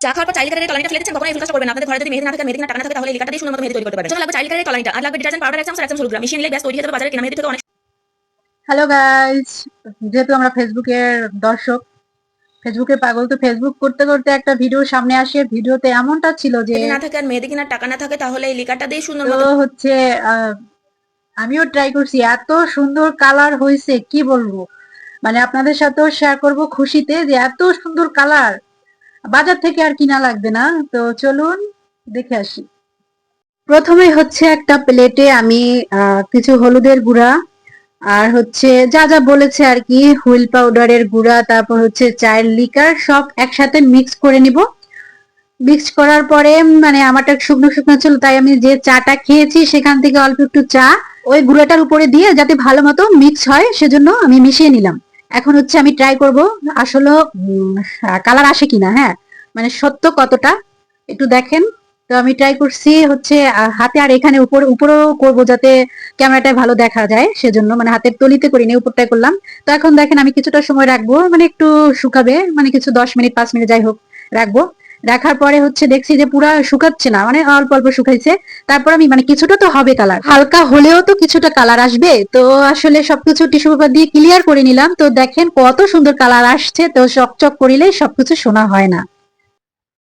চা খাওয়ার পর চাইল্ড কালারের কলোনিটা ফেলে দিচ্ছেন, কখনো এই ভুল কাজটা করবেন না। আপনাদের ঘরে যদি মেহেদি না থাকে, মেহেদি না টাকা না থাকে, তাহলে এই লিকাটা দিয়ে সুন্দর মতো মেহেদি তৈরি করতে পারবেন। যখন লাগবে চাইল্ড কালারের কলোনিটা, আর লাগবে ডিটারজেন্ট পাউডার 1 চামচ আর 1 চামচ হলুদ গুঁড়া মিশিয়ে নিলে ব্যাস তৈরি হয়ে যাবে বাজারে কেনা মেহেদি থেকে অনেক। হ্যালো গাইস, যেহেতু আমরা ফেসবুকের দর্শক, ফেসবুকে পাগল, তো ফেসবুক করতে করতে একটা ভিডিও সামনে আসে। ভিডিওতে এমনটা ছিল যে মেহেদি না থাকে আর মেহেদি কেনার টাকা না থাকে, তাহলে এই লিকাটা দিয়ে সুন্দর তো মতো হচ্ছে আহ, আমিও ট্রাই করছি। এত সুন্দর কালার হয়েছে কি বলবো, মানে আপনাদের সাথেও শেয়ার করব খুশিতে যে এত সুন্দর কালার বাজার থেকে আর কিনা লাগবে না। তো চলুন দেখে আসি। প্রথমে হচ্ছে একটা প্লেটে আমি কিছু হলুদের গুঁড়া আর হচ্ছে যা যা বলেছে আর কি, হুইল পাউডারের গুঁড়া, তারপর হচ্ছে চায়ের লিকার, সব একসাথে মিক্স করে নিব। মিক্স করার পরে মানে আমারটা শুকনো শুকনো ছিল, তাই আমি যে চাটা খেয়েছি সেখান থেকে অল্প একটু চা ওই গুঁড়াটার উপরে দিয়ে যাতে ভালো মতো মিক্স হয় সেজন্য আমি মিশিয়ে নিলাম। এখন হচ্ছে আমি ট্রাই করব আসলে কালার আসে কিনা। হ্যাঁ, মানে সত্য কতটা একটু দেখেন। তো আমি ট্রাই করছি হচ্ছে হাতে আর এখানে উপরেও করব যাতে ক্যামেরাটায় ভালো দেখা যায়, সেজন্য মানে হাতের তলিতে করিনি, উপরটায় করলাম। তো এখন দেখেন আমি কিছুটা সময় রাখবো, মানে একটু শুকাবে, মানে কিছু 10 মিনিট 5 মিনিট যাই হোক রাখবো। রাখার পরে হচ্ছে দেখছি যে পুরা শুকাচ্ছে না, মানে অল্প অল্প শুকাইছে। তারপর আমি মানে কিছুটা তো হবে কালার, হালকা হলেও তো কিছুটা কালার আসবে। তো আসলে সবকিছু টিস্যু পেপার দিয়ে ক্লিয়ার করে নিলাম। তো দেখেন কত সুন্দর কালার আসছে। তো চকচক করিলে সবকিছু শোনা হয় না।